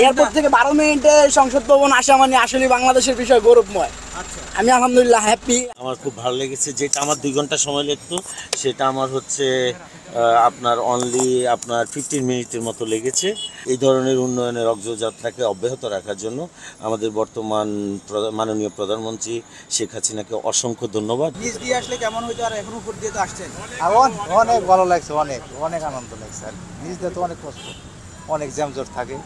Airport থেকে 12 মিনিটে সংসদ ভবন আসা মানে আসলে বাংলাদেশের বিষয় গৌরবময়। আচ্ছা, আমি আলহামদুলিল্লাহ হ্যাপি। আমার খুব ভালো লেগেছে, যেটা আমার 2 ঘন্টা সময় লাগতো সেটা আমার হচ্ছে আপনার অনলি আপনার 15 মিনিটের মতো লেগেছে। এই ধরনের উন্নয়নের অগ্রযাত্রাকে অব্যাহত রাখার জন্য আমাদের বর্তমান মাননীয় প্রধানমন্ত্রী শেখ হাসিনাকে অসংখ্য ধন্যবাদ। নিচ দিয়ে আসলে কেমন হইতো, আর এখন উপর দিয়ে তো আসছেন? অনেক ভালো লাগছে, অনেক অনেক আনন্দ লাগছে। আর নিচ দিয়ে তো অনেক কষ্ট, অনেক জ্যামজট থাকে।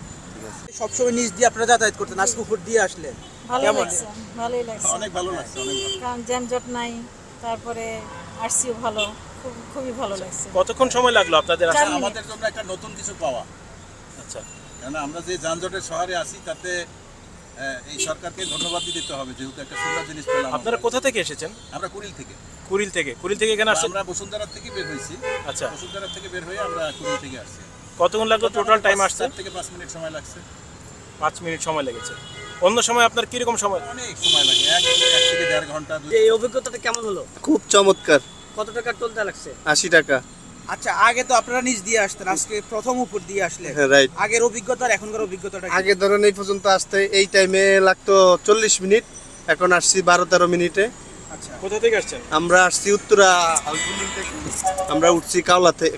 সবসময় নিচ দিয়ে আপনারা যাতায়াত করতেন, আজকে উপর দিয়ে আসলে ভালো কেমন? লাগছে, ভালোই লাগছে। অনেক ভালো লাগছে, অনেক ভালো। কারণ জ্যামজট নাই, তারপরে আরসিও ভালো, খুবই ভালো লাগছে। কতক্ষণ সময় লাগলো আপনাদের আসতে? 4 মিনিট। আমাদের জন্য একটা নতুন কিছু পাওয়া। আচ্ছা, কেন আমরা যে যানজটের শহরে আছি তাতে এই সরকারকে ধন্যবাদ দিতে হবে, যেহেতু একটা সুন্দর জিনিস পেলাম। আপনারা কোথা থেকে এসেছেন? আমরা কুড়িল থেকে। কুড়িল থেকে এখানে আসছেন? আমরা বসুন্ধরা থেকে বের হয়েছি। আচ্ছা, বসুন্ধরা থেকে বের হয়ে আমরা কুড়িল থেকে আসছি। কতক্ষণ লাগলো টোটাল টাইম আসছে? 4 থেকে 5 মিনিট সময় লাগছে। 5 মিনিট সময় লেগেছে। অন্য সময় আপনার কিরকম সময়? অনেক সময় লাগে, 1 থেকে 1.5 ঘন্টা। এই অভিজ্ঞতাটা কেমন হলো? খুব চমৎকার। কত টাকা টলতে লাগছে? 80 টাকা। আচ্ছা, আগে তো আপনারা নিচ দিয়ে আসতেন, আজকে প্রথম উপর দিয়ে আসলে রাইট। আগের অভিজ্ঞতা আর এখনকার অভিজ্ঞতাটা কি? আগে ধরেন এই পর্যন্ত আসতে এই টাইমে লাগতো 40 মিনিট, এখন আসছি 12-13 মিনিটে। আচ্ছা, কোথা থেকে আসছেন? আমরা আসছি উত্তরা থেকে। আমরা উঠছি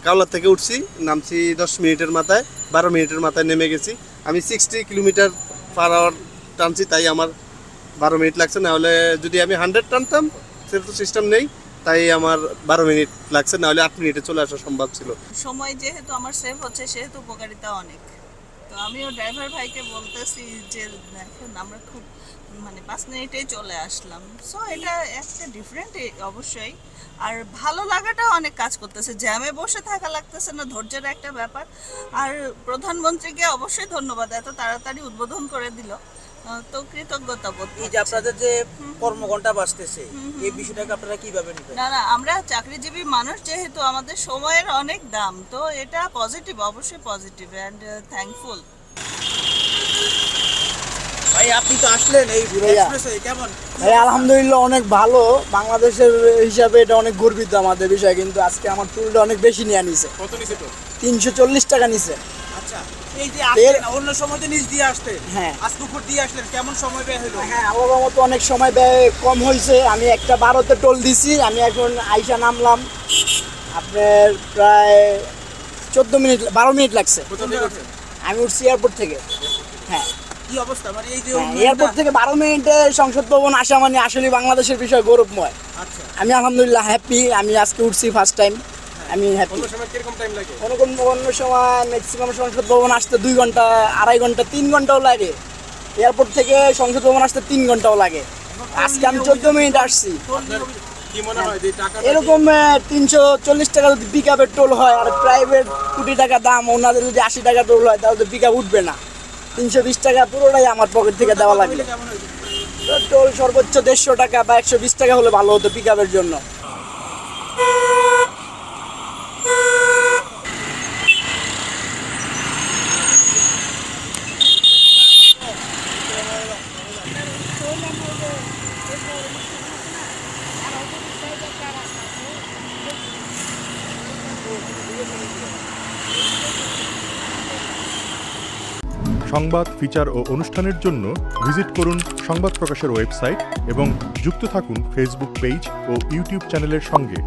কাওলা থেকে উঠছি, নামছি 10 মিনিটের মাথায়, 12 মিনিটের মাথায় নেমে গেছি। আমি 60 কিলোমিটার পার আওয়ার টানছি, তাই আমার 12 মিনিট লাগছে। না হলে যদি আমি 100 টানতাম, সেটা তো সিস্টেম নেই, তাই আমার 12 মিনিট লাগছে, না হলে 8 মিনিটে চলে আসা সম্ভব ছিল। সময় যেহেতু আমার সেভ হচ্ছে, সেহেতু উপকারিতা অনেক। তো আমিও ড্রাইভার ভাইকে বলতেছি যে দেখেন আমরা খুব 5 মিনিটেই চলে আসলাম। সো এটা একটা ডিফারেন্ট অবশ্যই। আর ভালো লাগাটা অনেক কাজ করতেছে, জ্যামে বসে থাকা লাগতেছে না, ধৈর্যের একটা ব্যাপার। আর প্রধানমন্ত্রীকে অবশ্যই ধন্যবাদ, এত তাড়াতাড়ি উদ্বোধন করে দিল, তো কৃতজ্ঞতা বোধ। এই যে আপনাদের যে কর্মঘণ্টা বাঁচতেছে, এই বিষয়টাকে আপনারা কিভাবে নেবেন? না, আমরা চাকরিজীবী মানুষ, যেহেতু আমাদের সময়ের অনেক দাম, তো এটা পজিটিভ, অবশ্যই পজিটিভ অ্যান্ড থ্যাঙ্কফুল। ভাই আপনি তো আসলেন এই এক্সপ্রেসে, কেমন? ভাই আলহামদুলিল্লাহ অনেক ভালো। বাংলাদেশের হিসাবে এটা অনেক গর্বিত আমাদের বিষয়, কিন্তু আজকে আমার টুলটা অনেক বেশি নিয়ে নিছে। কত নিছে তো? 340 টাকা নিছে। আচ্ছা, এই যে আসলেন, অন্য সময় তো নিচ দিয়ে আসতেন, হ্যাঁ আজকে উপর দিয়ে আসলেন, কেমন সময় ব্যয় হলো? হ্যাঁ, আল্লাহর মতো অনেক সময় ব্যয় কম হয়েছে। আমি একটা 12তে টোল দিছি, আমি এখন আইসা নামলাম, আপনার প্রায় 14 মিনিট 12 মিনিট লাগছে। কোথা থেকে উঠছেন? আমি উঠছি এয়ারপোর্ট থেকে। হ্যাঁ, কি অবস্থা, মানে এই যে এয়ারপোর্ট থেকে 12 মিনিটে সংসদ ভবন আসা মানে আসলে বাংলাদেশের বিষয় গৌরবময়। আচ্ছা, আমি আলহামদুলিল্লাহ হ্যাপি। আমি আজকে উঠছি ফার্স্ট টাইম, আমি হ্যাপি। অন্য সময় কিরকম টাইম লাগে? অন্য সময় ম্যাক্সিমাম সংসদ ভবন আসতে 2 ঘন্টা, 2.5 ঘন্টা, 3 ঘন্টাও লাগে। এয়ারপোর্ট থেকে সংসদ ভবন আসতে 3 ঘন্টাও লাগে। আজকে আমি 14 মিনিট আসছি। কি মনে হয় যে টাকা এরকম 340 টাকা যদি পিক আপের টোল হয়, আর প্রাইভেট কোটি টাকা দাম, ওনাদের যদি 80 টাকা টোল হয়, তাহলে তো পিক আপ উঠবে না। 320 টাকা পুরোটাই আমার পকেট থেকে দেওয়া লাগবে। কেমন হইলো? টোল সর্বোচ্চ 150 টাকা বা 120 টাকা হলে ভালো হতো পিক আপের জন্য। সংবাদ, ফিচার ও অনুষ্ঠানের জন্য ভিজিট করুন সংবাদ প্রকাশের ওয়েবসাইট এবং যুক্ত থাকুন ফেসবুক পেজ ও ইউটিউব চ্যানেলের সঙ্গে।